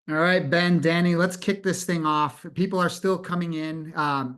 All right, Ben, Danny, let's kick this thing off. People are still coming in.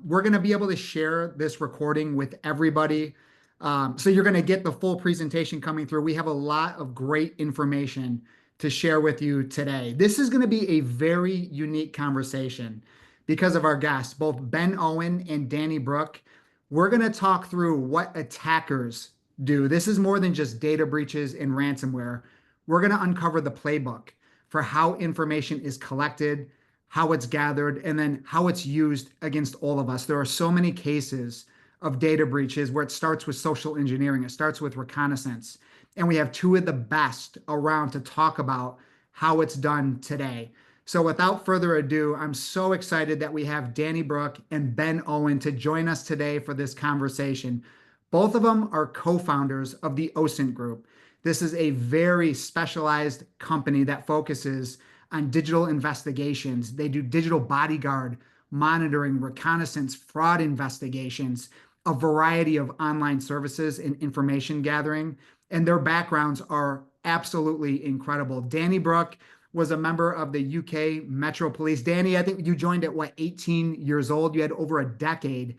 We're going to be able to share this recording with everybody. So you're going to get the full presentation coming through. We have a lot of great information to share with you today. This is going to be a very unique conversation because of our guests, both Ben Owen and Danny Brooke. We're going to talk through what attackers do. This is more than just data breaches and ransomware. We're going to uncover the playbook for how information is collected, how it's gathered, and then how it's used against all of us. There are so many cases of data breaches where it starts with social engineering, it starts with reconnaissance. And we have two of the best around to talk about how it's done today. So without further ado, I'm so excited that we have Danny Brooke and Ben Owen to join us today for this conversation. Both of them are co-founders of the OSINT group. This is a very specialized company that focuses on digital investigations. They do digital bodyguard monitoring, reconnaissance, fraud investigations, a variety of online services and information gathering. And their backgrounds are absolutely incredible. Danny Brooke was a member of the UK Metro Police. Danny, I think you joined at what, 18 years old? You had over a decade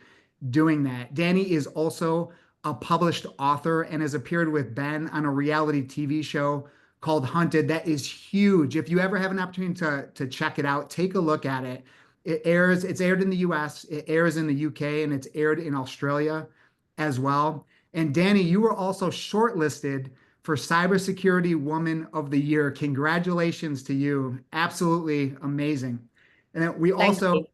doing that. Danny is also a published author and has appeared with Ben on a reality TV show called Hunted. That is huge. If you ever have an opportunity to check it out, take a look at it. It's aired in the US, it airs in the UK, and it's aired in Australia as well. And Danny, you were also shortlisted for Cybersecurity Woman of the Year. Congratulations to you. Absolutely amazing. And then we Thank also, you.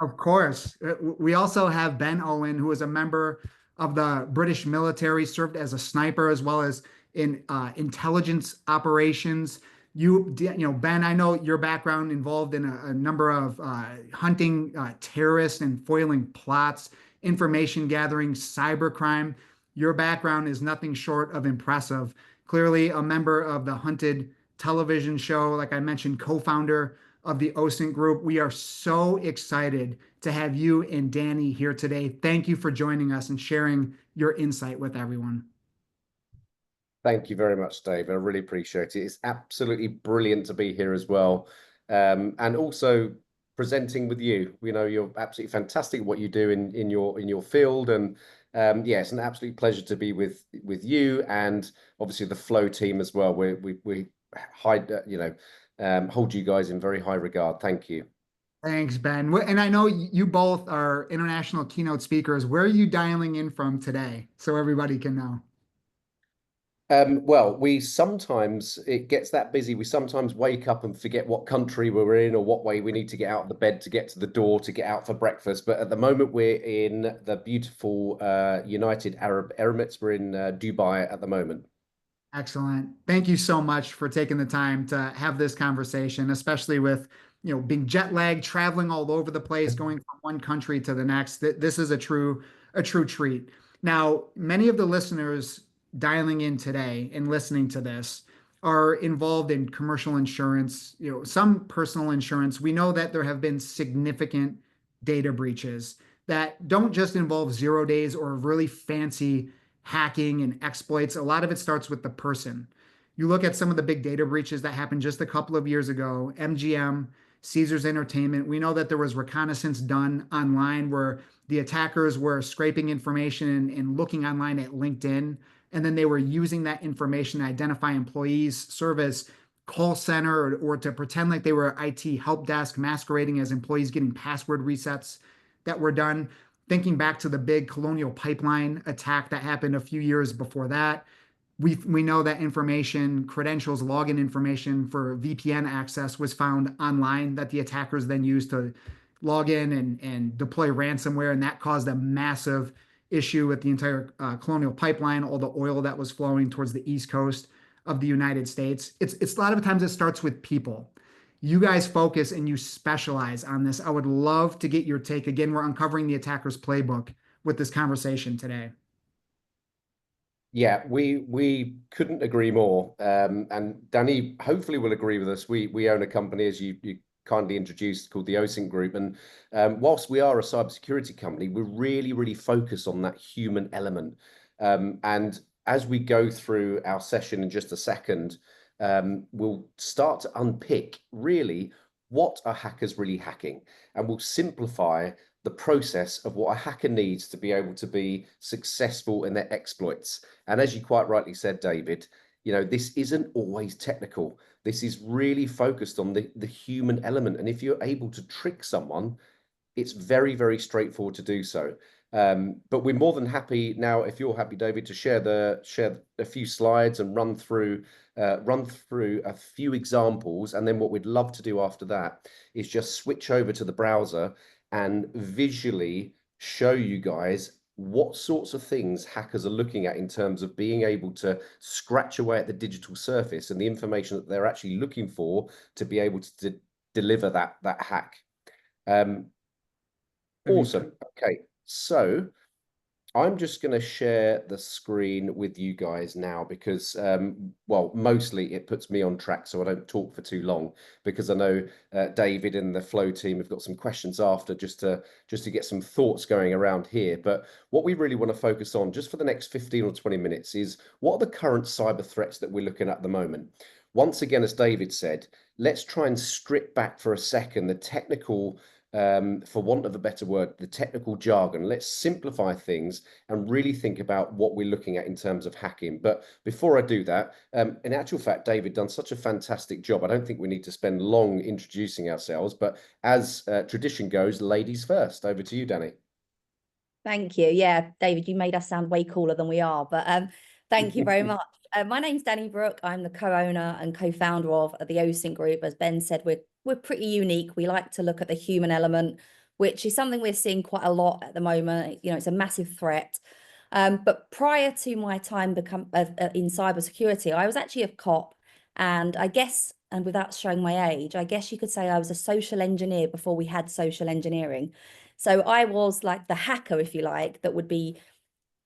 of course, we also have Ben Owen, who is a member of the British military, served as a sniper as well as in intelligence operations. Ben, I know your background involved in a number of hunting terrorists and foiling plots, information gathering, cybercrime. Your background is nothing short of impressive. Clearly, a member of the Hunted television show, like I mentioned, co-founder of the OSINT group. We are so excited to have you and Danny here today. Thank you for joining us and sharing your insight with everyone. Thank you very much, Dave. I really appreciate it. It's absolutely brilliant to be here as well. And also presenting with you. You know, you're absolutely fantastic at what you do in your field. And yeah, it's an absolute pleasure to be with you and obviously the Flow team as well. We hide, hold you guys in very high regard. Thank you. Thanks, Ben. And I know you both are international keynote speakers. Where are you dialing in from today so everybody can know? Well, it gets that busy. We sometimes wake up and forget what country we're in or what way we need to get out of the bed to get to the door to get out for breakfast. But at the moment, we're in the beautiful United Arab Emirates. We're in Dubai at the moment. Excellent. Thank you so much for taking the time to have this conversation, especially with, being jet lagged, traveling all over the place, going from one country to the next. This is a true treat. Now, many of the listeners dialing in today and listening to this are involved in commercial insurance, some personal insurance. We know that there have been significant data breaches that don't just involve 0 days or really fancy hacking and exploits. A lot of it starts with the person. You look at some of the big data breaches that happened just a couple of years ago, MGM, Caesars Entertainment. We know that there was reconnaissance done online where the attackers were scraping information and looking online at LinkedIn. And then they were using that information to identify employees, serve as call center, or to pretend like they were IT help desk, masquerading as employees getting password resets that were done. Thinking back to the big Colonial Pipeline attack that happened a few years before that, we know that information, credentials, login information for VPN access was found online that the attackers then used to log in and deploy ransomware, and that caused a massive issue with the entire Colonial Pipeline, all the oil that was flowing towards the east coast of the United States. It's a lot of times it starts with people. You guys focus and you specialize on this. I would love to get your take. Again, we're uncovering the attacker's playbook with this conversation today. Yeah, we couldn't agree more. And Danny hopefully will agree with us. We own a company, as you kindly introduced, called the OSINT Group. And whilst we are a cybersecurity company, we're really focused on that human element. And as we go through our session in just a second, we'll start to unpick really what are hackers really hacking? And we'll simplify the process of what a hacker needs to be able to be successful in their exploits. And as you quite rightly said, David, this isn't always technical. This is really focused on the human element. And if you're able to trick someone, it's very, very straightforward to do so. But we're more than happy now, if you're happy, David, to share a few slides and run through a few examples. And then what we'd love to do after that is just switch over to the browser and visually show you guys what sorts of things hackers are looking at in terms of being able to scratch away at the digital surface and the information that they're actually looking for to be able to deliver that hack. Awesome. Okay, so I'm just going to share the screen with you guys now because, well, mostly it puts me on track so I don't talk for too long, because I know David and the Flow team have got some questions after just to get some thoughts going around here. But what we really want to focus on just for the next 15 or 20 minutes is what are the current cyber threats that we're looking at the moment? Once again, as David said, let's try and strip back for a second the technical, for want of a better word, the technical jargon. Let's simplify things and really think about what we're looking at in terms of hacking. But before I do that, in actual fact, David done such a fantastic job. I don't think we need to spend long introducing ourselves, but as tradition goes, ladies first. Over to you, Danni. Thank you. Yeah, David, you made us sound way cooler than we are, but thank you very much. My name's Danni Brooke. I'm the co-owner and co-founder of the OSINT group. As Ben said, we're pretty unique. We like to look at the human element, which is something we're seeing quite a lot at the moment. It's a massive threat. But prior to my time in cybersecurity, I was actually a cop, and I guess, and without showing my age, I guess you could say I was a social engineer before we had social engineering. So I was like the hacker, if you like, that would be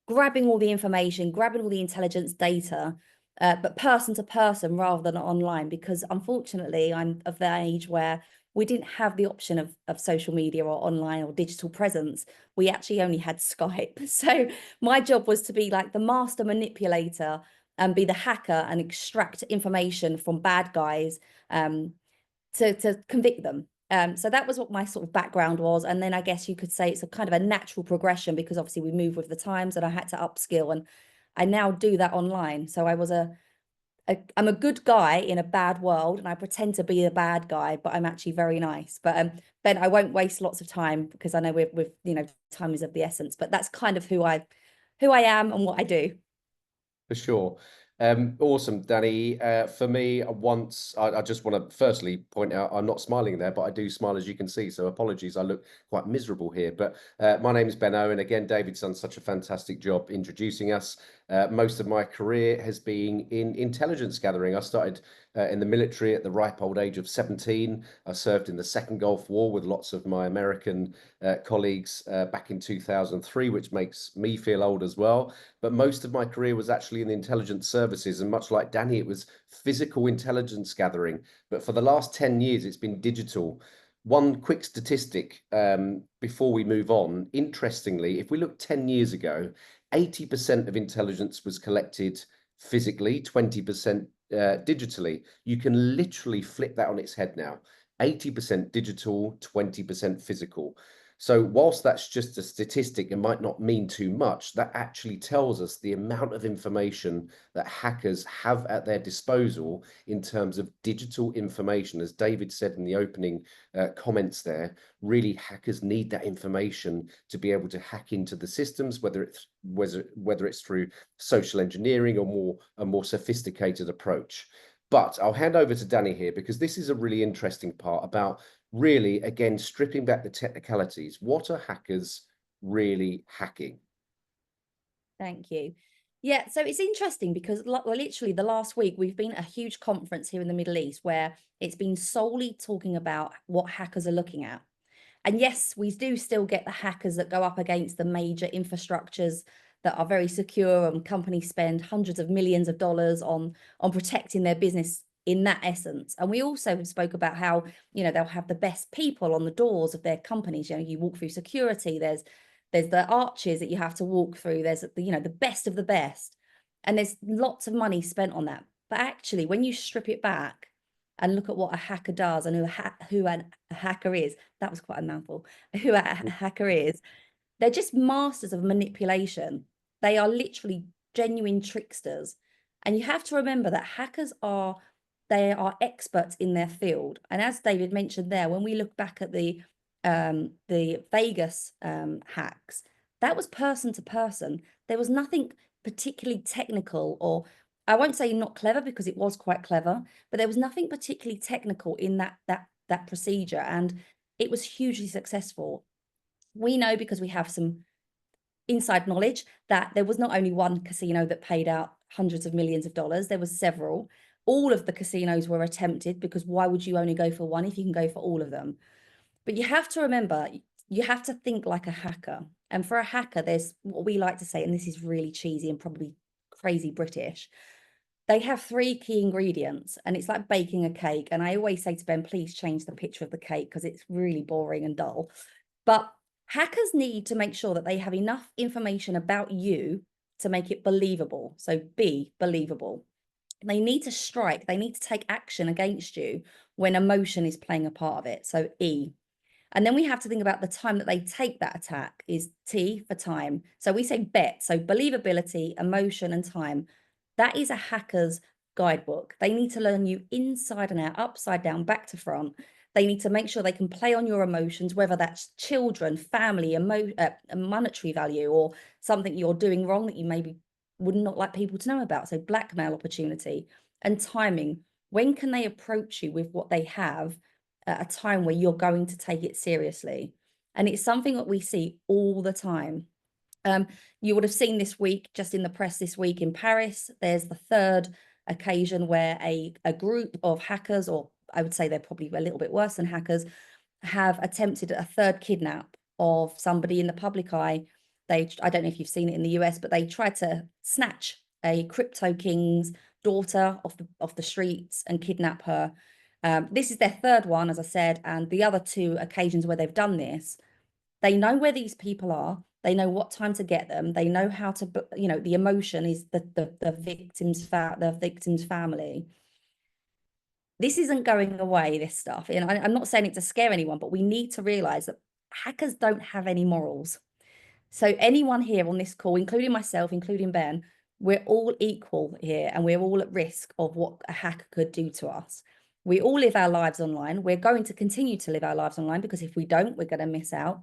grabbing all the information, grabbing all the intelligence data, but person to person rather than online, because unfortunately I'm of the age where we didn't have the option of social media or online or digital presence. We actually only had Skype. So my job was to be like the master manipulator and be the hacker and extract information from bad guys to convict them. So that was what my sort of background was. And then I guess you could say it's a kind of a natural progression, because obviously we move with the times and I had to upskill, and I now do that online. So I'm a good guy in a bad world, and I pretend to be a bad guy, but I'm actually very nice. But Ben, I won't waste lots of time because I know time is of the essence, but that's kind of who I am and what I do. For sure. Awesome, Danni. For me, I just want to firstly point out I'm not smiling there, but I do smile, as you can see. So apologies, I look quite miserable here. But my name is Ben Owen. Again, David's done such a fantastic job introducing us. Most of my career has been in intelligence gathering. I started in the military at the ripe old age of 17. I served in the Second Gulf War with lots of my American colleagues back in 2003, which makes me feel old as well. But most of my career was actually in the intelligence services. And much like Danni, it was physical intelligence gathering. But for the last 10 years, it's been digital. One quick statistic before we move on. Interestingly, if we look 10 years ago, 80% of intelligence was collected physically, 20% digitally. You can literally flip that on its head now. 80% digital, 20% physical. So whilst that's just a statistic, it might not mean too much. That actually tells us the amount of information that hackers have at their disposal in terms of digital information. As David said in the opening comments there, really hackers need that information to be able to hack into the systems, whether it's through social engineering or a more sophisticated approach. But I'll hand over to Danni here, because this is a really interesting part about really, again, stripping back the technicalities. What are hackers really hacking? Thank you. Yeah, so it's interesting because literally the last week we've been at a huge conference here in the Middle East where it's been solely talking about what hackers are looking at. And yes, we do still get the hackers that go up against the major infrastructures that are very secure, and companies spend hundreds of millions of dollars on protecting their business in that essence. And we also spoke about how, they'll have the best people on the doors of their companies. You walk through security, there's the arches that you have to walk through, there's the best of the best, and there's lots of money spent on that. But actually, when you strip it back, and look at what a hacker does and who a hacker is, that was quite a mouthful, who a hacker is, they're just masters of manipulation. They are literally genuine tricksters. And you have to remember that hackers they are experts in their field. And as David mentioned there, when we look back at the Vegas hacks, that was person to person. There was nothing particularly technical, or I won't say not clever, because it was quite clever, but there was nothing particularly technical in that procedure, and it was hugely successful. We know, because we have some inside knowledge, that there was not only one casino that paid out hundreds of millions of dollars, there was several. All of the casinos were attempted, because why would you only go for one if you can go for all of them? But you have to remember, you have to think like a hacker. And for a hacker, there's what we like to say, and this is really cheesy and probably crazy British. They have 3 key ingredients, and it's like baking a cake. And I always say to Ben, please change the picture of the cake, because it's really boring and dull. But hackers need to make sure that they have enough information about you to make it believable. So be believable. They need to strike, they need to take action against you when emotion is playing a part of it. So E. And then we have to think about the time that they take that attack, is T for time. So we say bet. So believability, emotion, and time. That is a hacker's guidebook. They need to learn you inside and out, upside down, back to front. They need to make sure they can play on your emotions, whether that's children, family, monetary value, or something you're doing wrong that you maybe would not like people to know about. So blackmail opportunity. And timing. When can they approach you with what they have at a time where you're going to take it seriously? And it's something that we see all the time. You would have seen this week, just in the press this week in Paris, there's the 3rd occasion where a group of hackers, or I would say they're probably a little bit worse than hackers, have attempted a 3rd kidnap of somebody in the public eye. I don't know if you've seen it in the US, but they tried to snatch a crypto king's daughter off the streets and kidnap her. This is their 3rd one, as I said, and the other 2 occasions where they've done this, they know where these people are. They know what time to get them. They know how to, the emotion is the victim's family. This isn't going away, this stuff. And I'm not saying it to scare anyone, but we need to realize that hackers don't have any morals. So anyone here on this call, including myself, including Ben, we're all equal here, and we're all at risk of what a hacker could do to us. We all live our lives online. We're going to continue to live our lives online, because if we don't, we're going to miss out.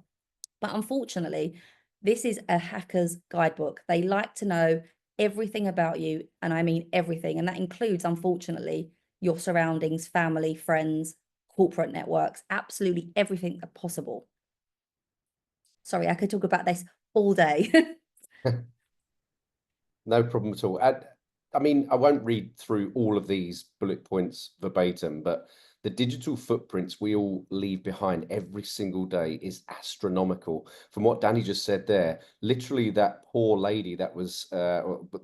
But unfortunately, this is a hacker's guidebook. They like to know everything about you, and I mean everything. And that includes, unfortunately, your surroundings, family, friends, corporate networks, absolutely everything possible. Sorry, I could talk about this all day. No problem at all. I mean, I won't read through all of these bullet points verbatim, but the digital footprints we all leave behind every single day is astronomical. From what Danni just said there, literally that poor lady that was,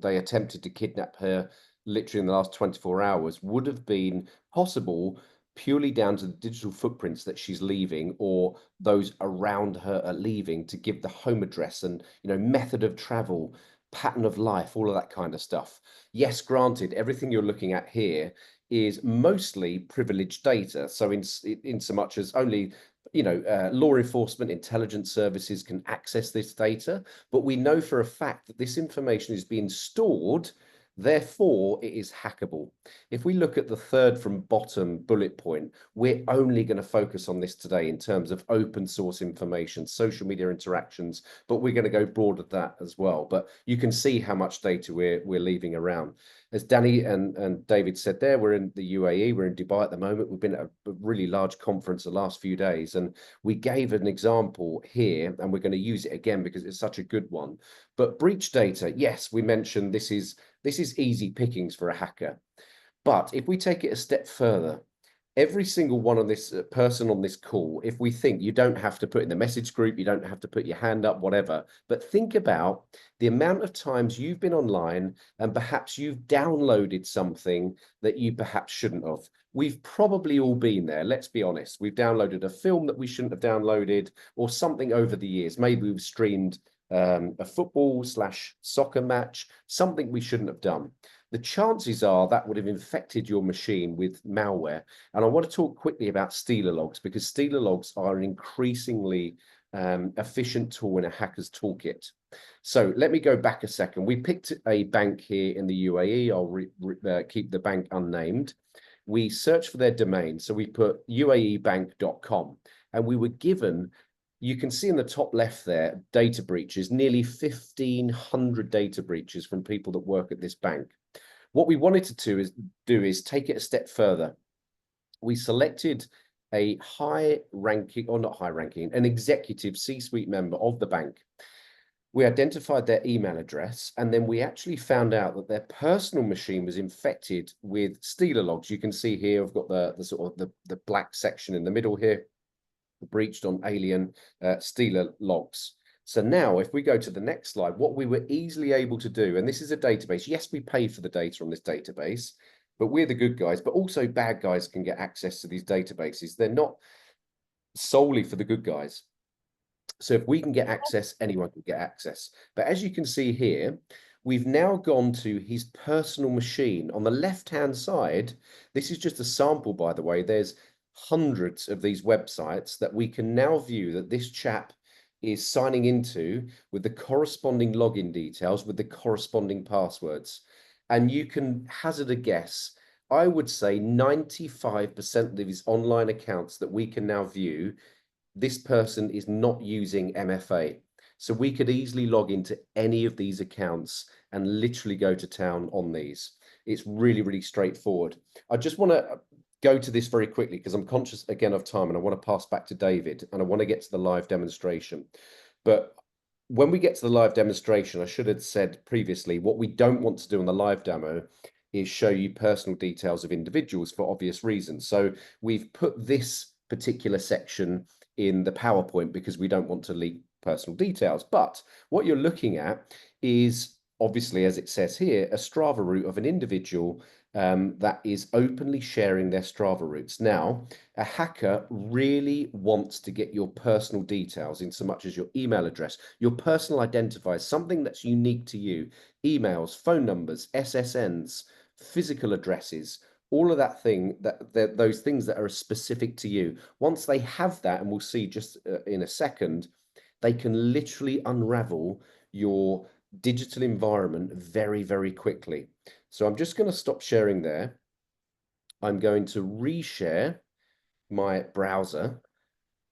they attempted to kidnap her literally in the last 24 hours would have been possible purely down to the digital footprints that she's leaving, or those around her are leaving, to give the home address and, method of travel, pattern of life, all of that kind of stuff. Yes, granted, everything you're looking at here is mostly privileged data. So in so much as only, law enforcement, intelligence services can access this data, but we know for a fact that this information is being stored. Therefore, it is hackable. If we look at the 3rd from bottom bullet point, we're only going to focus on this today in terms of open source information, social media interactions, but we're going to go broad at that as well. But you can see how much data we're leaving around. As Danni and David said there, we're in the UAE, we're in Dubai at the moment. We've been at a really large conference the last few days, and we gave an example here, and we're going to use it again because it's such a good one. But breach data, yes, we mentioned this is easy pickings for a hacker. But if we take it a step further, every single one of this person on this call, if we think, you don't have to put in the message group, you don't have to put your hand up, whatever, but think about the amount of times you've been online and perhaps you've downloaded something that you perhaps shouldn't have. We've probably all been there, let's be honest. We've downloaded a film that we shouldn't have downloaded, or something over the years. Maybe we've streamed a football/soccer match, something we shouldn't have done. the chances are that would have infected your machine with malware. And I want to talk quickly about stealer logs, because stealer logs are an increasingly efficient tool in a hacker's toolkit. So let me go back a second. We picked a bank here in the UAE. I'll keep the bank unnamed. We searched for their domain. So we put uaebank.com, and we were given, you can see in the top left there, data breaches, nearly 1,500 data breaches from people that work at this bank. What we wanted to do is take it a step further. We selected a high ranking, or not high ranking, an executive C-suite member of the bank. We identified their email address, and then we actually found out that their personal machine was infected with stealer logs. You can see here, I've got the sort of the black section in the middle here, breached on alien stealer logs. So now if we go to the next slide, what we were easily able to do, and this is a database, yes, we pay for the data on this database, but we're the good guys, but also bad guys can get access to these databases. They're not solely for the good guys. So if we can get access, anyone can get access. But as you can see here, we've now gone to his personal machine. On the left-hand side, this is just a sample, by the way. There's hundreds of these websites that we can now view that this chap is signing into with the corresponding login details, with the corresponding passwords. And you can hazard a guess. I would say 95% of his online accounts that we can now view, this person is not using MFA. So we could easily log into any of these accounts and literally go to town on these. It's really, really straightforward. I just want to go to this very quickly because I'm conscious again of time, and I want to pass back to David, and I want to get to the live demonstration. But when we get to the live demonstration, I should have said previously, what we don't want to do on the live demo is show you personal details of individuals for obvious reasons. So we've put this particular section in the PowerPoint because we don't want to leak personal details. But what you're looking at is, obviously, as it says here, a Strava route of an individual that is openly sharing their Strava routes. Now, a hacker really wants to get your personal details in so much as your email address, your personal identifiers, something that's unique to you, emails, phone numbers, SSNs, physical addresses, all of that thing, those things that are specific to you. Once they have that, and we'll see just in a second, they can literally unravel your digital environment very, very quickly. So I'm just going to stop sharing there. I'm going to reshare my browser,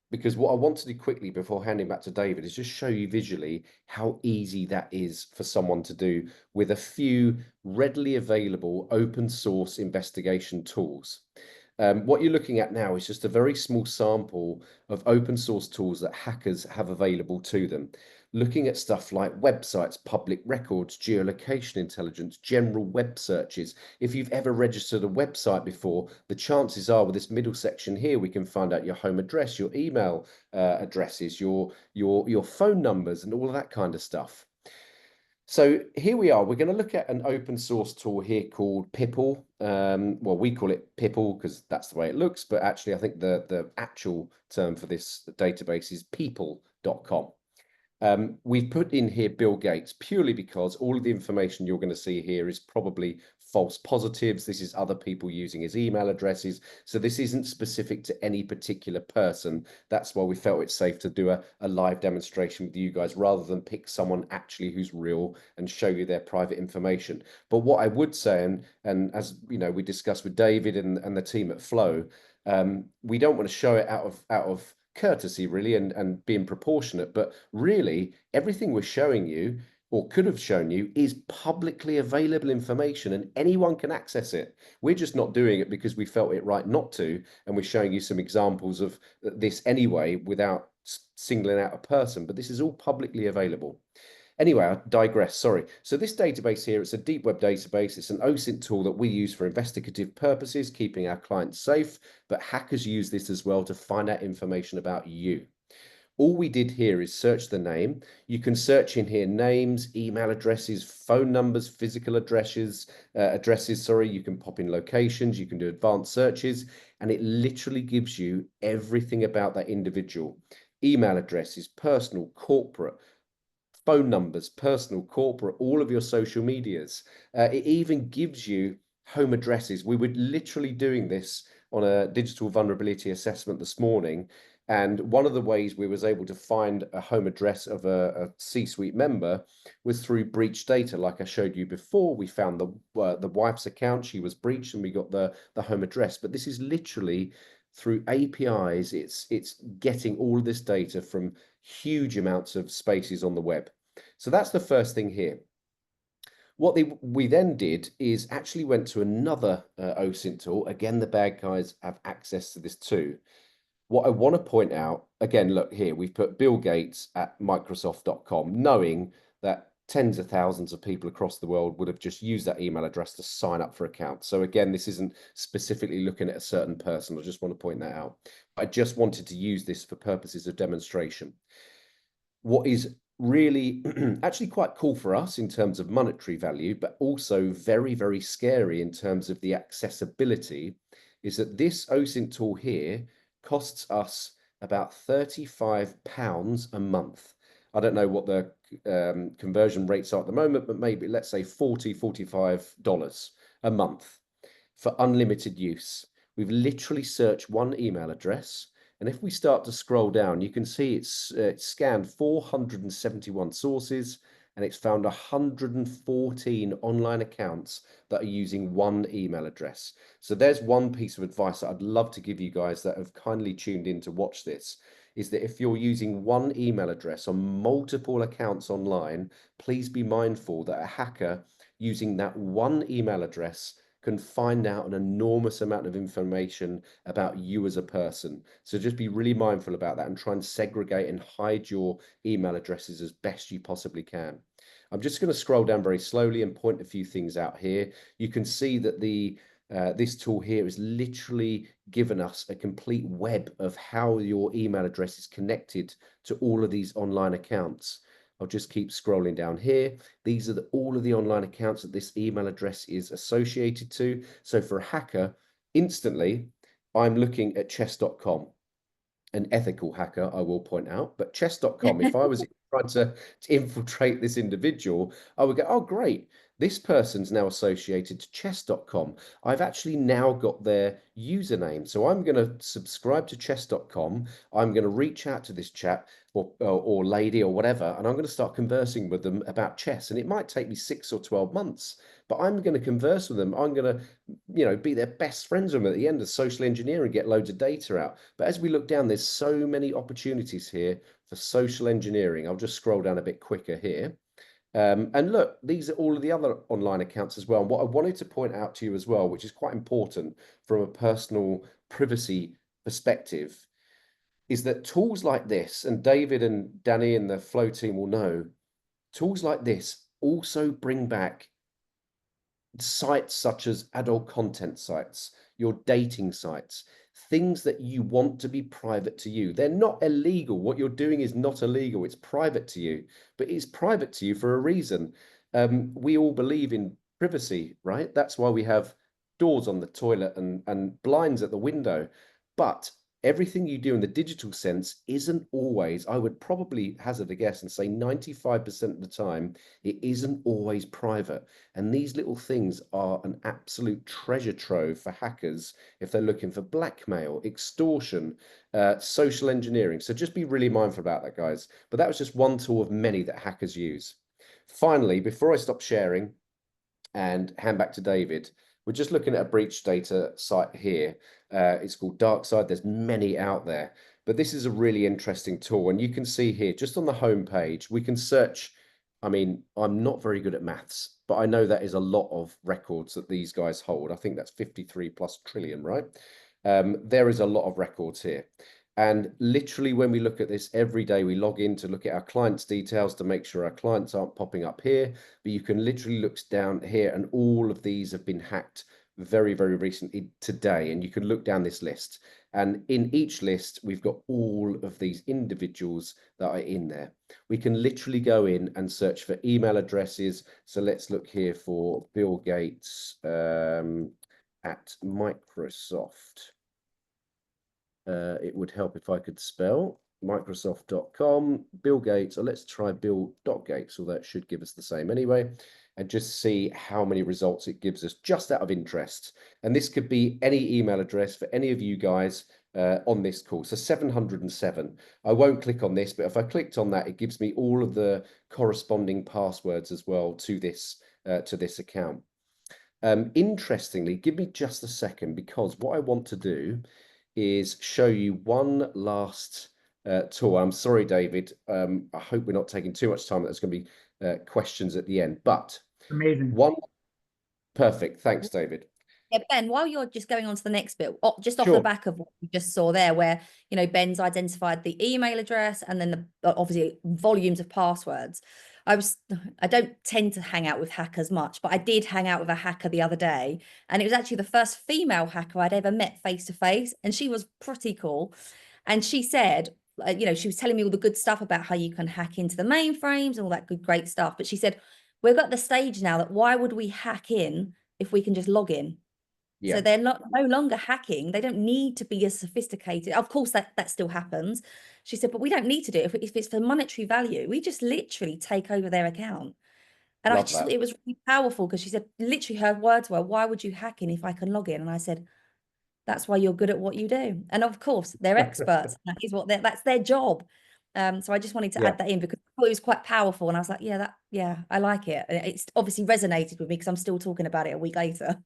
because what I want to do quickly before handing back to David is just show you visually how easy that is for someone to do with a few readily available open source investigation tools. What you're looking at now is just a very small sample of open source tools that hackers have available to them. Looking at stuff like websites, public records, geolocation intelligence, general web searches. If you've ever registered a website before, the chances are with this middle section here, we can find out your home address, your email addresses, your phone numbers, and all of that kind of stuff. So here we are. We're going to look at an open source tool here called Pipple. Well, we call it Pipple because that's the way it looks, but actually I think the actual term for this database is people.com. We've put in here Bill Gates purely because all of the information you're going to see here is probably false positives. This is other people using his email addresses. So this isn't specific to any particular person. That's why we felt it's safe to do a live demonstration with you guys rather than pick someone actually who's real and show you their private information. But what I would say, and as you know, we discussed with David and the team at Flow, we don't want to show it out of courtesy really and being proportionate, but really everything we're showing you or could have shown you is publicly available information and anyone can access it. We're just not doing it because we felt it right not to, and we're showing you some examples of this anyway without singling out a person, but this is all publicly available. Anyway, I digress, sorry. So this database here, it's a deep web database. It's an OSINT tool that we use for investigative purposes, keeping our clients safe, but hackers use this as well to find out information about you. All we did here is search the name. You can search in here names, email addresses, phone numbers, physical addresses, you can pop in locations, you can do advanced searches, and it literally gives you everything about that individual. Email addresses, personal, corporate, phone numbers, personal, corporate, all of your social medias. It even gives you home addresses. We were literally doing this on a digital vulnerability assessment this morning. And one of the ways we was able to find a home address of a C-suite member was through breach data. Like I showed you before, we found the wife's account, she was breached, and we got the home address. But this is literally through APIs, it's getting all of this data from huge amounts of spaces on the web. So that's the first thing here. What we then did is actually went to another OSINT tool. Again, the bad guys have access to this too. What I want to point out, again, look here, we've put Bill Gates at Microsoft.com, knowing that tens of thousands of people across the world would have just used that email address to sign up for accounts. So again, this isn't specifically looking at a certain person. I just want to point that out. I just wanted to use this for purposes of demonstration. What is really actually quite cool for us in terms of monetary value, but also very, very scary in terms of the accessibility, is that this OSINT tool here costs us about £35 a month. I don't know what the conversion rates are at the moment, but maybe let's say $45 a month for unlimited use. We've literally searched one email address. And if we start to scroll down, you can see it's scanned 471 sources, and it's found 114 online accounts that are using one email address. So there's one piece of advice that I'd love to give you guys that have kindly tuned in to watch this, is that if you're using one email address on multiple accounts online, please be mindful that a hacker using that one email address can find out an enormous amount of information about you as a person. So just be really mindful about that and try and segregate and hide your email addresses as best you possibly can. I'm just going to scroll down very slowly and point a few things out here. You can see that this tool here is literally given us a complete web of how your email address is connected to all of these online accounts. I'll just keep scrolling down here. These are all of the online accounts that this email address is associated to. So for a hacker, instantly, I'm looking at chess.com, an ethical hacker, I will point out, but chess.com, if I was trying to infiltrate this individual, I would go, oh, great. This person's now associated to chess.com. I've actually now got their username. So I'm going to subscribe to chess.com. I'm going to reach out to this chap or lady or whatever, and I'm going to start conversing with them about chess. And it might take me 6 or 12 months, but I'm going to converse with them. I'm going to, be their best friends with them at the end of social engineering, get loads of data out. But as we look down, there's so many opportunities here for social engineering. I'll just scroll down a bit quicker here. And look, these are all of the other online accounts as well. And what I wanted to point out to you as well, which is quite important from a personal privacy perspective, is that tools like this, and David and Danni and the Flow team will know, tools like this also bring back sites such as adult content sites, your dating sites, things that you want to be private to you. They're not illegal. What you're doing is not illegal. It's private to you, but it's private to you for a reason. We all believe in privacy, right? That's why we have doors on the toilet and blinds at the window. But everything you do in the digital sense isn't always, I would probably hazard a guess and say 95% of the time, it isn't always private. And these little things are an absolute treasure trove for hackers if they're looking for blackmail, extortion, social engineering. So just be really mindful about that, guys. But that was just one tool of many that hackers use. Finally, before I stop sharing and hand back to David, we're just looking at a breach data site here. It's called DarkSide. There's many out there, but this is a really interesting tool. And you can see here, just on the home page, we can search. I mean, I'm not very good at maths, but I know that is a lot of records that these guys hold. I think that's 53 plus trillion, right? There is a lot of records here. And literally, when we look at this every day, we log in to look at our clients' details to make sure our clients aren't popping up here. But you can literally look down here, and all of these have been hacked very, very recently today. And you can look down this list. And in each list, we've got all of these individuals that are in there. We can literally go in and search for email addresses. So let's look here for Bill Gates at Microsoft. It would help if I could spell. Microsoft.com, Bill Gates, or let's try Bill.Gates, although it should give us the same anyway, and just see how many results it gives us just out of interest. And this could be any email address for any of you guys on this call. So 707. I won't click on this, but if I clicked on that, it gives me all of the corresponding passwords as well to this account. Interestingly, give me just a second, because what I want to do is show you one last tool. I'm sorry, David. I hope we're not taking too much time. There's going to be questions at the end, but Amazing. one. Perfect. Thanks, David. Yeah, Ben, while you're just going on to the next bit, just off Sure. the back of what you just saw there, where, you know, Ben's identified the email address and then obviously volumes of passwords. I don't tend to hang out with hackers much, but I did hang out with a hacker the other day, and it was actually the first female hacker I'd ever met face to face, and she was pretty cool. And she said, you know, she was telling me all the good stuff about how you can hack into the mainframes and all that good, great stuff. But she said, we've got the stage now that why would we hack in if we can just log in? Yeah. So they're no longer hacking. They don't need to be as sophisticated. Of course, that still happens. She said, but we don't need to do it. If it's for monetary value, we just literally take over their account. And Love that. it was really powerful, because she said, literally her words were, why would you hack in if I can log in? And I said, that's why you're good at what you do. And of course, they're experts. That is that's their job. So I just wanted to add that in, because I thought it was quite powerful. And I was like, yeah, I like it. And it's obviously resonated with me, because I'm still talking about it a week later.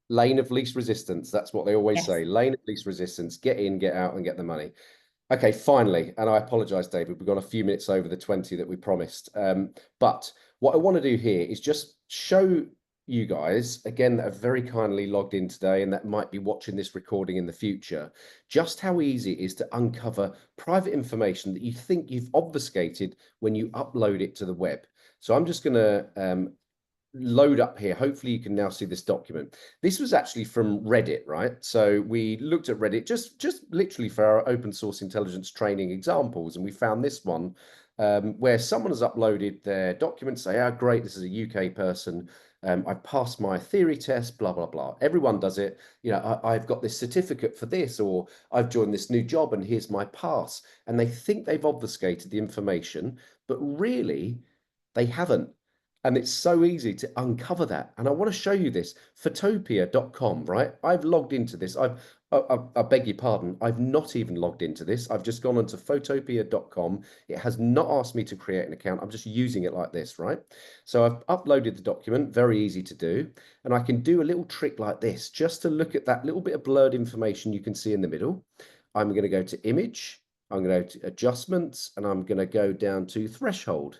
Lane of least resistance. That's what they always Yes. say. Lane of least resistance. Get in, get out, and get the money. Okay, finally, and I apologize, David, we've gone a few minutes over the 20 that we promised. But what I want to do here is just show you guys, again, that are very kindly logged in today and that might be watching this recording in the future, just how easy it is to uncover private information that you think you've obfuscated when you upload it to the web. So I'm just going to load up here. Hopefully you can now see this document. This was actually from Reddit, right? So we looked at Reddit just literally for our open source intelligence training examples, and we found this one where someone has uploaded their document, say, oh great, this is a UK person, I passed my theory test, blah blah blah. Everyone does it. You know, I've got this certificate for this, or I've joined this new job and here's my pass. And they think they've obfuscated the information, but really they haven't. And it's so easy to uncover that. And I want to show you this, photopia.com, right? I've logged into this. I beg your pardon. I've not even logged into this. I've just gone onto photopia.com. It has not asked me to create an account. I'm just using it like this, right? So I've uploaded the document, very easy to do. And I can do a little trick like this, just to look at that little bit of blurred information you can see in the middle. I'm going to go to image. I'm going to go to adjustments, and I'm going to go down to threshold.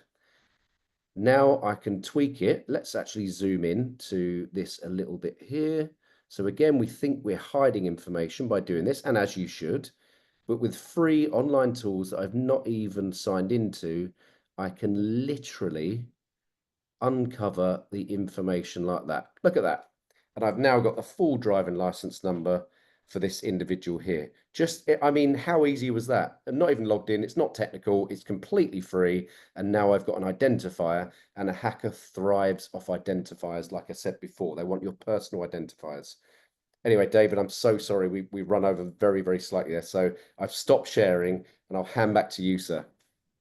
Now I can tweak it. Let's actually zoom in to this a little bit here. So again, we think we're hiding information by doing this, and as you should, but with free online tools that I've not even signed into, I can literally uncover the information like that. Look at that. And I've now got the full driving license number for this individual here. Just, I mean, how easy was that? I'm not even logged in. It's not technical. It's completely free. And now I've got an identifier, and a hacker thrives off identifiers. Like I said before, they want your personal identifiers. Anyway, David, I'm so sorry. We run over very, very slightly there. So I've stopped sharing, and I'll hand back to you, sir.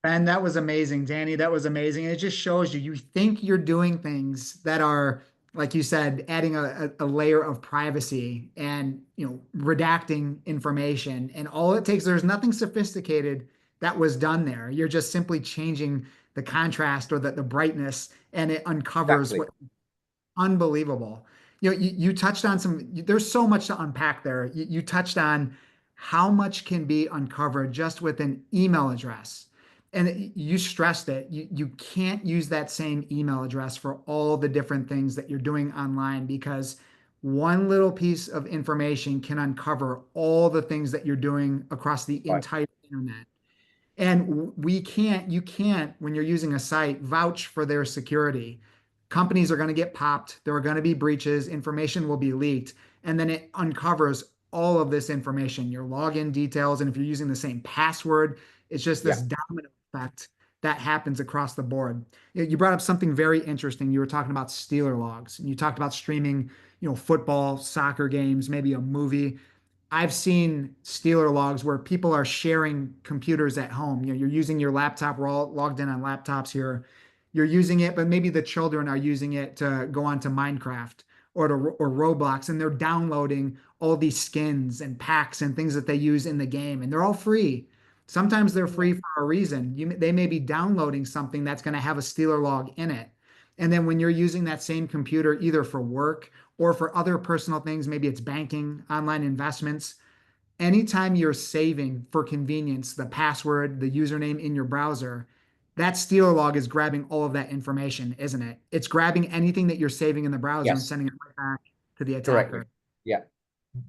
And that was amazing, Danny. That was amazing. And it just shows you think you're doing things that are, like you said, adding a layer of privacy and, you know, redacting information. And all it takes, there's nothing sophisticated that was done there. You're just simply changing the contrast or the brightness, and it uncovers Exactly. what unbelievable. You know, you touched on there's so much to unpack there. You touched on how much can be uncovered just with an email address. And you stressed it. You can't use that same email address for all the different things that you're doing online, because one little piece of information can uncover all the things that you're doing across the Right. entire internet. And you can't, when you're using a site, vouch for their security. Companies are going to get popped. There are going to be breaches. Information will be leaked. And then it uncovers all of this information, your login details. And if you're using the same password, it's just this domino effect that happens across the board. You brought up something very interesting. You were talking about Steeler logs, and you talked about streaming, you know, football, soccer games, maybe a movie. I've seen Steeler logs where people are sharing computers at home. You're using your laptop. We're all logged in on laptops here. You're using it, but maybe the children are using it to go onto Minecraft or Roblox, and they're downloading all these skins and packs and things that they use in the game, and they're all free. Sometimes they're free for a reason. They may be downloading something that's going to have a Steeler log in it. And then when you're using that same computer, either for work or for other personal things, maybe it's banking, online investments, anytime you're saving for convenience, the password, the username in your browser, that Stealer log is grabbing all of that information, isn't it? It's grabbing anything that you're saving in the browser and Yes, sending it right back to the correctly. attacker. Yeah.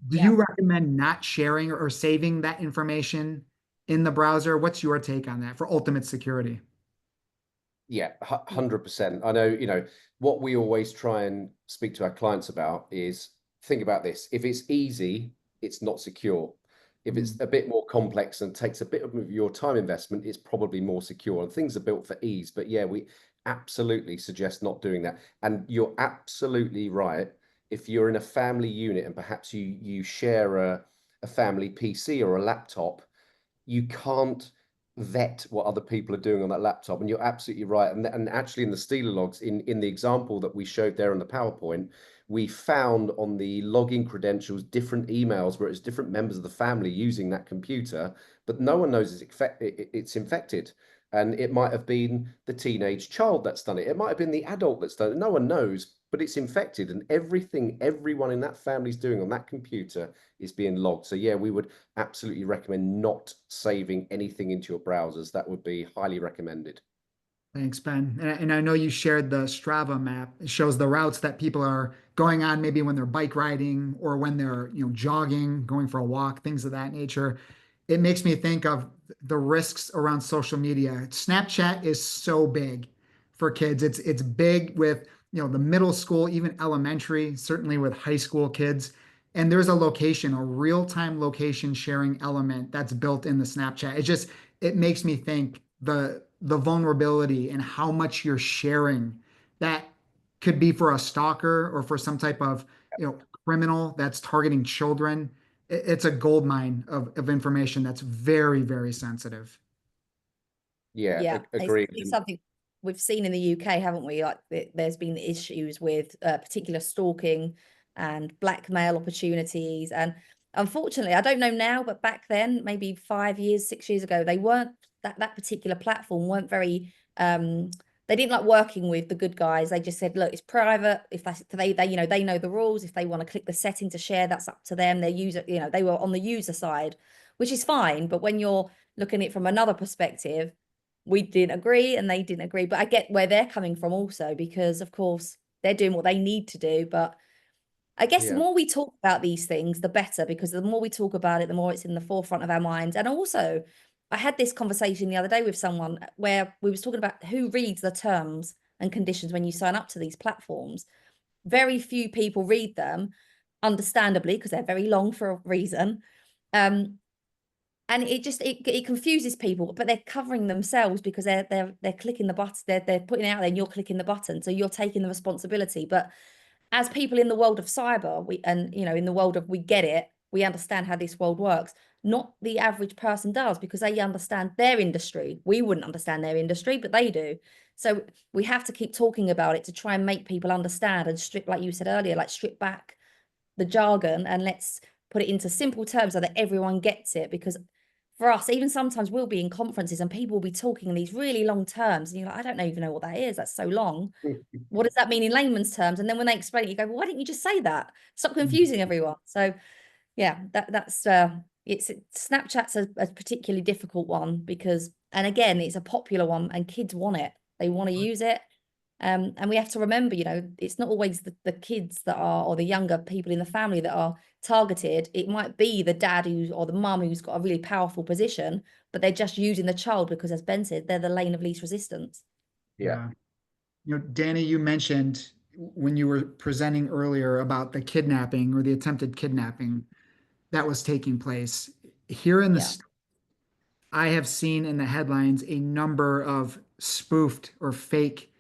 Do Yeah. you recommend not sharing or saving that information in the browser? What's your take on that for ultimate security? Yeah, 100%. I know, what we always try and speak to our clients about is think about this. If it's easy, it's not secure. If it's a bit more complex and takes a bit of your time investment, it's probably more secure. And things are built for ease. But yeah, we absolutely suggest not doing that. And you're absolutely right. If you're in a family unit and perhaps you share a family PC or a laptop, you can't vet what other people are doing on that laptop. And you're absolutely right. And actually in the Stealer logs, in the example that we showed there on the PowerPoint, we found on the login credentials different emails where it's different members of the family using that computer, but no one knows it's infected. And it might have been the teenage child that's done it. It might have been the adult that's done it. No one knows, but it's infected. And everything everyone in that family's doing on that computer is being logged. So yeah, we would absolutely recommend not saving anything into your browsers. That would be highly recommended. Thanks, Ben. And I know you shared the Strava map. It shows the routes that people are going on, maybe when they're bike riding or when they're, jogging, going for a walk, things of that nature. It makes me think of the risks around social media. Snapchat is so big for kids. It's big with, the middle school, even elementary, certainly with high school kids. And there's a location, a real-time location sharing element that's built in the Snapchat. It makes me think the vulnerability and how much you're sharing that could be for a stalker or for some type of criminal that's targeting children. It's a gold mine of information that's very, very sensitive. Yeah, Yeah, agreed. it's something we've seen in the UK, haven't we? Like there's been issues with particular stalking and blackmail opportunities. And unfortunately, I don't know now, but back then, maybe 5 years, 6 years ago, they weren't that particular platform weren't very they didn't like working with the good guys. They just said, look, it's private. If they they know the rules. If they want to click the setting to share, that's up to them. Their user, they were on the user side, which is fine. But when you're looking at it from another perspective, we didn't agree and they didn't agree. But I get where they're coming from also, because of course they're doing what they need to do. But I guess the Yeah. more we talk about these things, the better, because the more we talk about it, the more it's in the forefront of our minds. And also, I had this conversation the other day with someone where we was talking about who reads the terms and conditions when you sign up to these platforms. Very few people read them, understandably, because they're very long for a reason. And it confuses people, but they're covering themselves because they're clicking the button, they're putting it out there, and you're clicking the button, so you're taking the responsibility. But as people in the world of cyber, in the world of, we get it, we understand how this world works. Not the average person does, because they understand their industry. We wouldn't understand their industry, but they do. So we have to keep talking about it to try and make people understand and strip, like you said earlier, like strip back the jargon and let's put it into simple terms so that everyone gets it. Because for us, even sometimes we'll be in conferences and people will be talking in these really long terms, and you're like, I don't even know what that is. That's so long. What does that mean in layman's terms? And then when they explain it, you go, well, why didn't you just say that? Stop confusing everyone. So yeah, that's Snapchat's a particularly difficult one because, and again, it's a popular one and kids want it. They want to use it. And we have to remember, it's not always the kids that are, or the younger people in the family that are targeted. It might be the dad or the mum who's got a really powerful position, but they're just using the child because, as Ben said, they're the lane of least resistance. Yeah. Danni, you mentioned when you were presenting earlier about the kidnapping or the attempted kidnapping that was taking place here in the I have seen in the headlines a number of spoofed or fake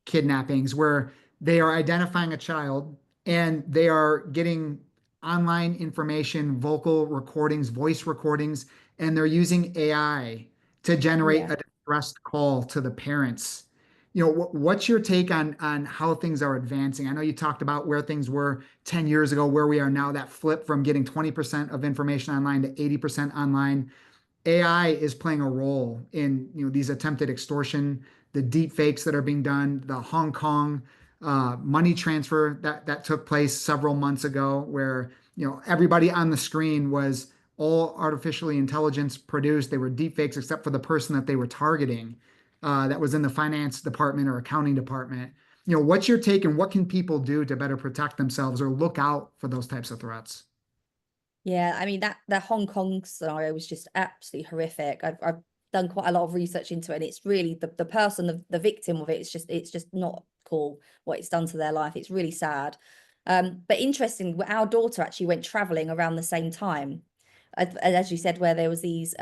kidnappings where they are identifying a child and they are getting online information, vocal recordings, voice recordings, and they're using AI to generate Yeah. a distressed call to the parents. What's your take on how things are advancing? I know you talked about where things were 10 years ago, where we are now, that flip from getting 20% of information online to 80% online. AI is playing a role in these attempted extortion, the deep fakes that are being done, the Hong Kong money transfer that took place several months ago, where everybody on the screen was all artificially intelligence produced. They were deep fakes except for the person that they were targeting, that was in the finance department or accounting department. What's your take, and what can people do to better protect themselves or look out for those types of threats? Yeah, I mean that the Hong Kong scenario was just absolutely horrific. I've done quite a lot of research into it, and it's really the person, the victim of it. It's just not cool what it's done to their life. It's really sad. But interesting, our daughter actually went traveling around the same time, as you said, where there was these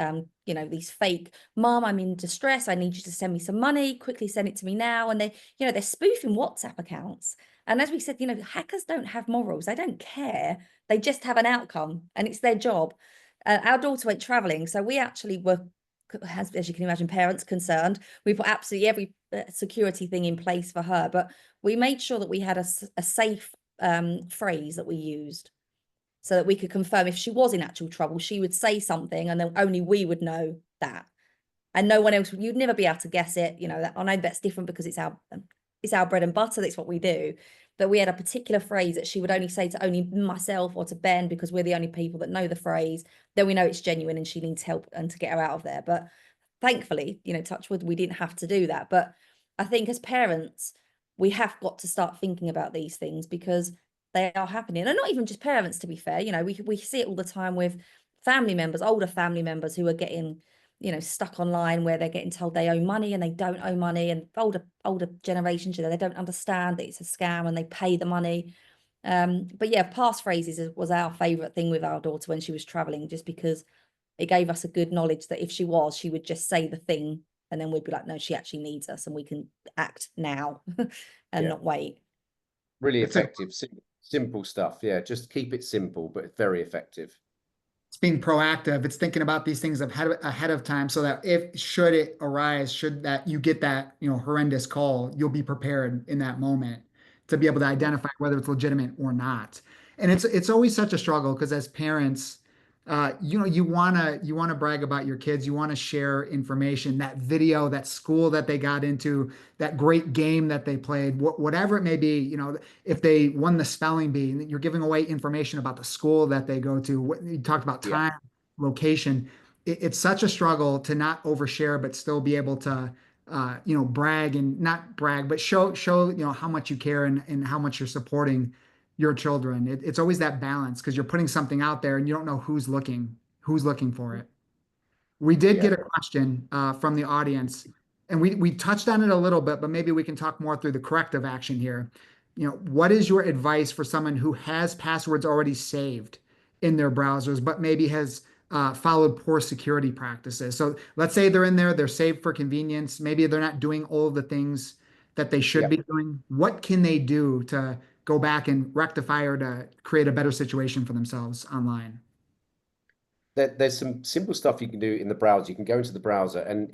these fake, "Mom, I'm in distress. I need you to send me some money. Quickly send it to me now." And they're spoofing WhatsApp accounts. And as we said, hackers don't have morals. They don't care. They just have an outcome, and it's their job. Our daughter went traveling, so we actually were, as you can imagine, parents concerned. We put absolutely every security thing in place for her, but we made sure that we had a safe phrase that we used, so that we could confirm if she was in actual trouble, she would say something, and then only we would know that, and no one else. You'd never be able to guess it. That I know that's different because it's our bread and butter. That's what we do. But we had a particular phrase that she would only say to only myself or to Ben, because we're the only people that know the phrase. Then we know it's genuine and she needs help and to get her out of there. But thankfully, touch wood, we didn't have to do that. But I think as parents, we have got to start thinking about these things, because they are happening. And not even just parents, to be fair. We see it all the time with family members, older family members, who are getting stuck online, where they're getting told they owe money and they don't owe money, and older generations, they don't understand that it's a scam and they pay the money. But yeah, passphrases was our favorite thing with our daughter when she was traveling, just because it gave us a good knowledge that if she would just say the thing, and then we'd be like, no, she actually needs us, and we can act now and Yeah, not wait. really It's a effective. Simple stuff. Yeah, just keep it simple, but very effective. It's being proactive. It's thinking about these things ahead of time, so that if should it arise, should that you get that horrendous call, you'll be prepared in that moment to be able to identify whether it's legitimate or not. And it's always such a struggle, because as parents, you wanna brag about your kids, you want to share information, that video, that school that they got into, that great game that they played, whatever it may be. If they won the spelling bee, you're giving away information about the school that they go to. You talked about Yeah, time, location. It's such a struggle to not overshare, but still be able to, brag, and not brag, but show, how much you care, and how much you're supporting your children. It's always that balance, because you're putting something out there and you don't know who's looking for it. We did yeah. get a question from the audience, and we touched on it a little bit, but maybe we can talk more through the corrective action here. What is your advice for someone who has passwords already saved in their browsers, but maybe has followed poor security practices? So let's say they're in there, they're saved for convenience. Maybe they're not doing all of the things that they should Yeah. be doing. What can they do to go back and rectify, or to create a better situation for themselves online? There's some simple stuff you can do in the browser. You can go into the browser, and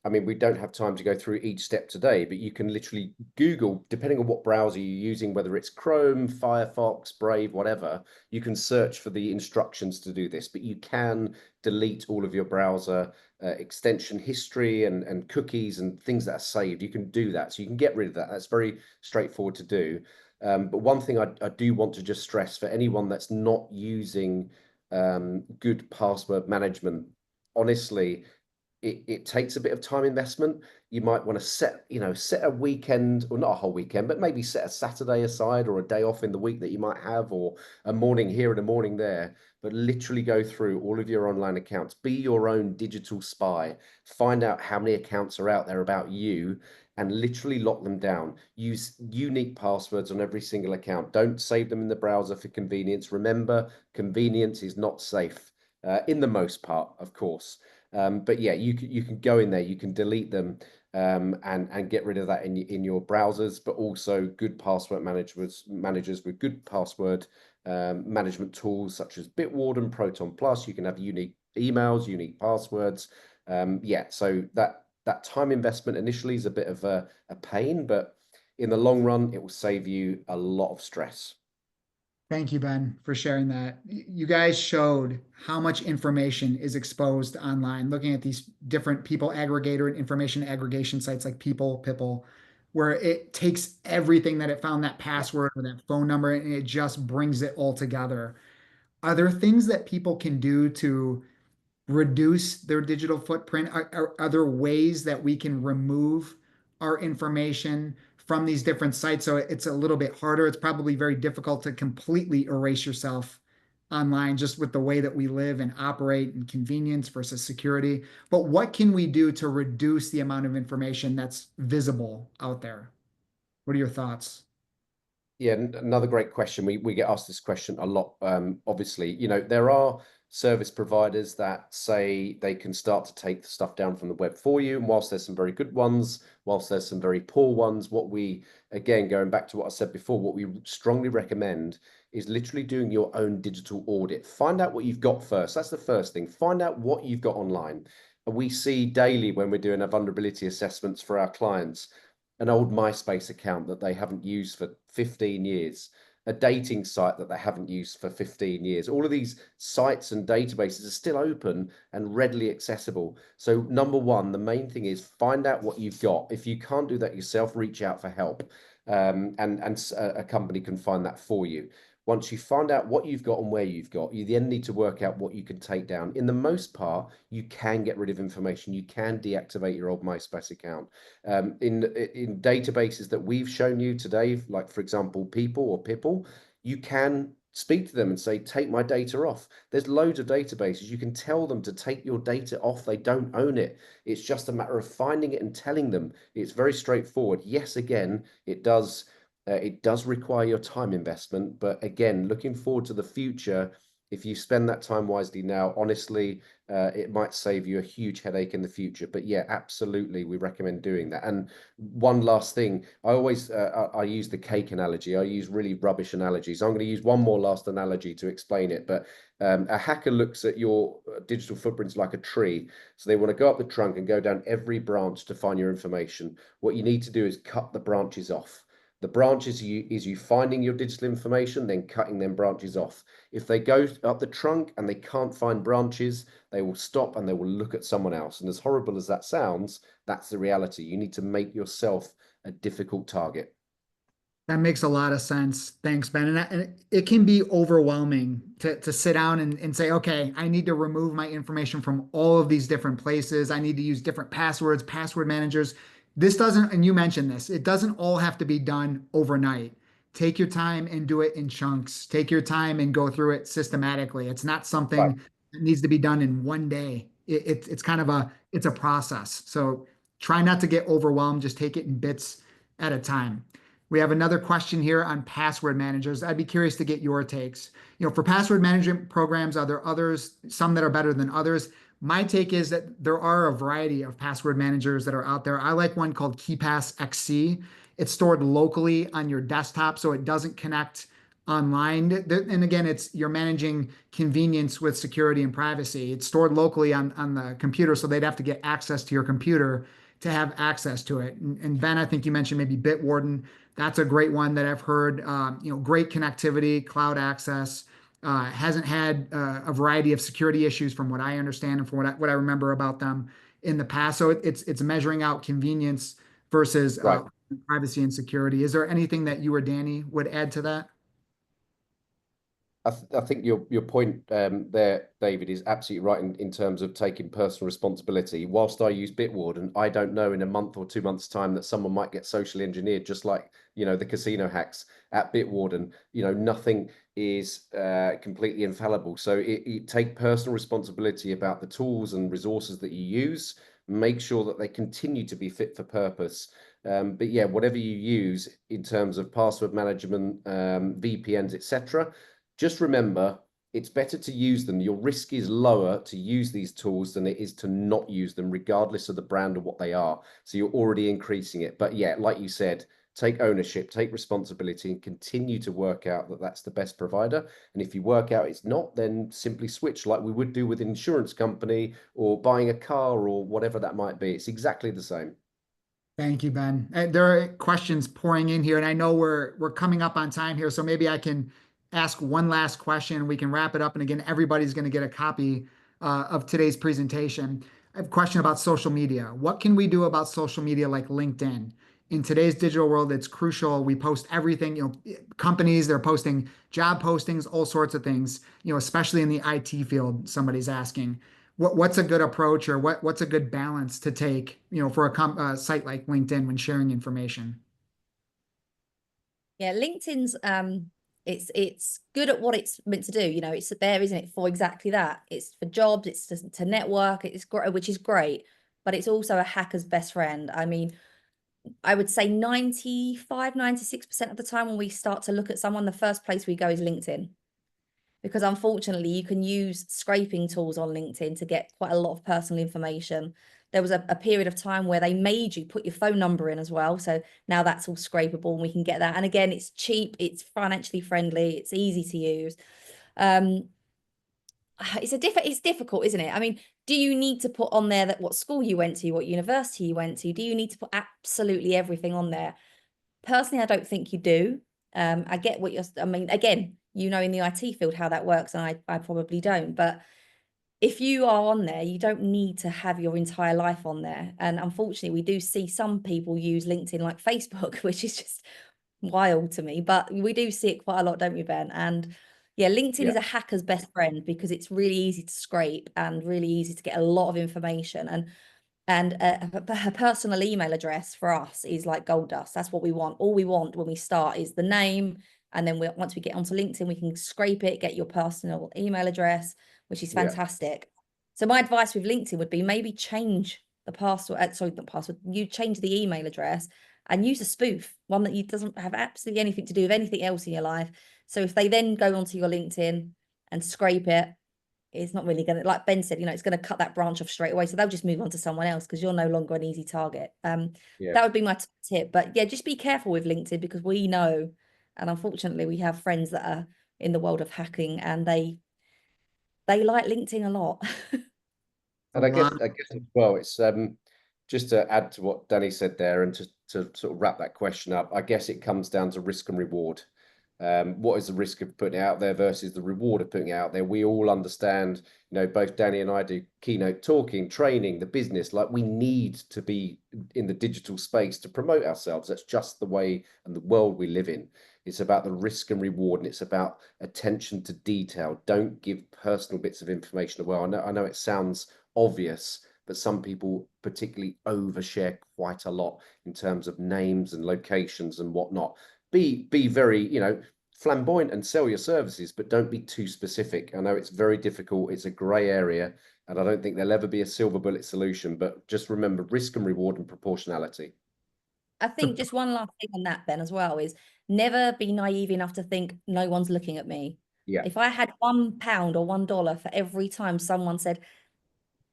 I mean, we don't have time to go through each step today, but you can literally Google, depending on what browser you're using, whether it's Chrome, Firefox, Brave, whatever, you can search for the instructions to do this. But you can delete all of your browser extension history and cookies and things that are saved. You can do that. So you can get rid of that. That's very straightforward to do. But one thing I do want to just stress for anyone that's not using good password management, honestly, it takes a bit of time investment. You might want to set a weekend, or not a whole weekend, but maybe set a Saturday aside, or a day off in the week that you might have, or a morning here and a morning there. But literally go through all of your online accounts, be your own digital spy, find out how many accounts are out there about you, and literally lock them down. Use unique passwords on every single account. Don't save them in the browser for convenience. Remember, convenience is not safe, in the most part, of course. But yeah, you can go in there, you can delete them, and get rid of that in your browsers. But also, good password managers with good password management tools such as Bitwarden, Proton Plus. You can have unique emails, unique passwords. Yeah, so that time investment initially is a bit of a pain, but in the long run, it will save you a lot of stress. Thank you, Ben, for sharing that. You guys showed how much information is exposed online, looking at these different people aggregator and information aggregation sites like Pipple, where it takes everything that it found, that password or that phone number, and it just brings it all together. Are there things that people can do to reduce their digital footprint? Are there ways that we can remove our information from these different sites so it's a little bit harder? It's probably very difficult to completely erase yourself online just with the way that we live and operate and convenience versus security. But what can we do to reduce the amount of information that's visible out there? What are your thoughts? Yeah, another great question. We get asked this question a lot. Obviously, you know, there are service providers that say they can start to take the stuff down from the web for you. And whilst there's some very good ones, whilst there's some very poor ones, what we, again, going back to what I said before, what we strongly recommend is literally doing your own digital audit. Find out what you've got first. That's the first thing. Find out what you've got online. And we see daily when we're doing our vulnerability assessments for our clients, an old MySpace account that they haven't used for 15 years, a dating site that they haven't used for 15 years. All of these sites and databases are still open and readily accessible. So number one, the main thing is find out what you've got. If you can't do that yourself, reach out for help, and a company can find that for you. Once you find out what you've got and where you've got, you then need to work out what you can take down. In the most part, you can get rid of information. You can deactivate your old MySpace account. In databases that we've shown you today, like for example, Pipple, you can speak to them and say, take my data off. There's loads of databases. You can tell them to take your data off. They don't own it. It's just a matter of finding it and telling them. It's very straightforward. Yes, again, it does require your time investment, but again, looking forward to the future, if you spend that time wisely now, honestly, it might save you a huge headache in the future. But yeah, absolutely, we recommend doing that. And one last thing, I always I use the cake analogy. I use really rubbish analogies. I'm going to use one more last analogy to explain it. But a hacker looks at your digital footprints like a tree. So they want to go up the trunk and go down every branch to find your information. What you need to do is cut the branches off. The branches is you finding your digital information, then cutting them branches off. If they go up the trunk and they can't find branches, they will stop and they will look at someone else. And as horrible as that sounds, that's the reality. You need to make yourself a difficult target. That makes a lot of sense. Thanks, Ben. And it can be overwhelming to sit down and say, okay, I need to remove my information from all of these different places. I need to use different passwords, password managers. This doesn't, and you mentioned this, it doesn't all have to be done overnight. Take your time and do it in chunks. Take your time and go through it systematically. It's not Right. something that needs to be done in one day. It's kind of it's a process. So try not to get overwhelmed. Just take it in bits at a time. We have another question here on password managers. I'd be curious to get your takes. You know, for password management programs, are there others, some that are better than others? My take is that there are a variety of password managers that are out there. I like one called KeePass XC. It's stored locally on your desktop, so it doesn't connect online. And again, you're managing convenience with security and privacy. It's stored locally on the computer, so they'd have to get access to your computer to have access to it. And Ben, I think you mentioned maybe Bitwarden. That's a great one that I've heard. You know, great connectivity, cloud access. Hasn't had a variety of security issues from what I understand and from what I remember about them in the past. So it's measuring out convenience versus Right. privacy and security. Is there anything that you or Danny would add to that? I think your point there, David, is absolutely right in terms of taking personal responsibility. Whilst I use Bitwarden, I don't know in a month or 2 months' time that someone might get socially engineered, just like, you know, the casino hacks at Bitwarden. You know, nothing is completely infallible. So it take personal responsibility about the tools and resources that you use. Make sure that they continue to be fit for purpose. But yeah, whatever you use in terms of password management, VPNs, etc., just remember, it's better to use them. Your risk is lower to use these tools than it is to not use them, regardless of the brand or what they are. So you're already increasing it. But yeah, like you said, take ownership, take responsibility, and continue to work out that that's the best provider. And if you work out it's not, then simply switch, like we would do with an insurance company or buying a car or whatever that might be. It's exactly the same. Thank you, Ben. There are questions pouring in here, and I know we're coming up on time here, so maybe I can ask one last question and we can wrap it up. And again, everybody's going to get a copy of today's presentation. I have a question about social media. What can we do about social media like LinkedIn? In today's digital world, it's crucial. We post everything, companies, they're posting job postings, all sorts of things, especially in the IT field, somebody's asking. What's a good approach, or what's a good balance to take, for a site like LinkedIn when sharing information? Yeah, LinkedIn's it's good at what it's meant to do. It's there, isn't it, for exactly that. It's for jobs, it's to network, it's great, which is great, but it's also a hacker's best friend. I mean, I would say 96% of the time when we start to look at someone, the first place we go is LinkedIn. Because unfortunately, you can use scraping tools on LinkedIn to get quite a lot of personal information. There was a period of time where they made you put your phone number in as well. So now that's all scrapable and we can get that. And again, it's cheap, it's financially friendly, it's easy to use. It's difficult, isn't it? I mean, do you need to put on there that what school you went to, what university you went to? Do you need to put absolutely everything on there? Personally, I don't think you do. I get what I mean, again, in the IT field how that works, and I probably don't. But if you are on there, you don't need to have your entire life on there. And unfortunately, we do see some people use LinkedIn like Facebook, which is just wild to me. But we do see it quite a lot, don't we, Ben? And yeah, LinkedIn is a hacker's best friend because it's really easy to scrape and really easy to get a lot of information. And her personal email address for us is like gold dust. That's what we want. All we want when we start is the name. And then once we get onto LinkedIn, we can scrape it, get your personal email address, which is fantastic. So my advice with LinkedIn would be maybe change the password. Sorry, not password. You change the email address and use a spoof, one that doesn't have absolutely anything to do with anything else in your life. So if they then go onto your LinkedIn and scrape it, it's not really going to, like Ben said, it's going to cut that branch off straight away. So they'll just move on to someone else because you're no longer an easy target. That would be my tip. But yeah, just be careful with LinkedIn because we know, and unfortunately we have friends that are in the world of hacking and they like LinkedIn a lot. And I guess as well, it's just to add to what Danni said there, and to sort of wrap that question up, I guess it comes down to risk and reward. What is the risk of putting it out there versus the reward of putting it out there? We all understand, both Danni and I do keynote talking, training, the business, like we need to be in the digital space to promote ourselves. That's just the way and the world we live in. It's about the risk and reward, and it's about attention to detail. Don't give personal bits of information away. I know it sounds obvious, but some people particularly overshare quite a lot in terms of names and locations and whatnot. Be very, flamboyant and sell your services, but don't be too specific. I know it's very difficult. It's a gray area, and I don't think there'll ever be a silver bullet solution, but just remember risk and reward and proportionality. I think just one last thing on that, Ben, as well, is never be naive enough to think no one's looking at me. Yeah. If I had £1 or $1 for every time someone said,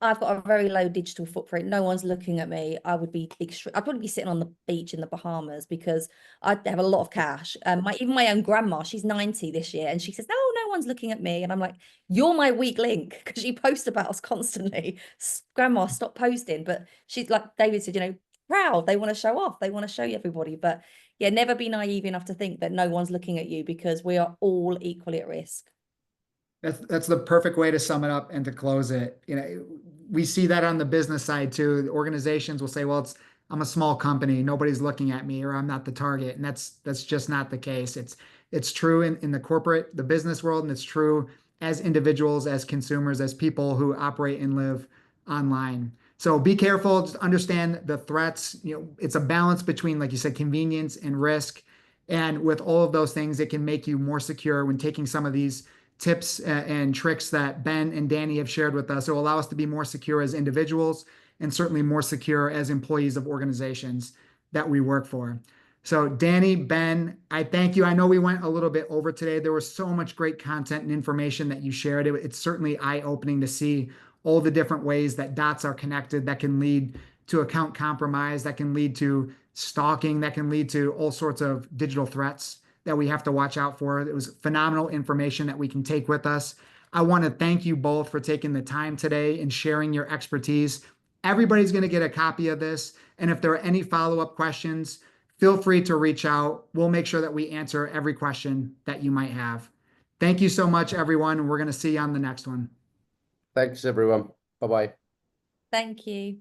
I've got a very low digital footprint, no one's looking at me, I would be I'd probably be sitting on the beach in the Bahamas because I'd have a lot of cash. Even my own grandma, she's 90 this year, and she says, no one's looking at me. And I'm like, you're my weak link because you post about us constantly. Grandma, stop posting. But she's like David said, proud. They want to show off. They want to show you everybody. But yeah, never be naive enough to think that no one's looking at you because we are all equally at risk. That's the perfect way to sum it up and to close it. We see that on the business side too. The organizations will say, well, I'm a small company, nobody's looking at me, or I'm not the target. And that's just not the case. It's true in the business world, and it's true as individuals, as consumers, as people who operate and live online. So be careful, just understand the threats. It's a balance between, like you said, convenience and risk. And with all of those things, it can make you more secure when taking some of these tips and tricks that Ben and Danni have shared with us. It will allow us to be more secure as individuals, and certainly more secure as employees of organizations that we work for. So Danni, Ben, I thank you. I know we went a little bit over today. There was so much great content and information that you shared. It's certainly eye-opening to see all the different ways that dots are connected that can lead to account compromise, that can lead to stalking that can lead to all sorts of digital threats that we have to watch out for. It was phenomenal information that we can take with us. I want to thank you both for taking the time today and sharing your expertise. Everybody's going to get a copy of this. And if there are any follow-up questions, feel free to reach out. We'll make sure that we answer every question that you might have. Thank you so much, everyone. And we're going to see you on the next one. Thanks, everyone. Bye-bye. Thank you.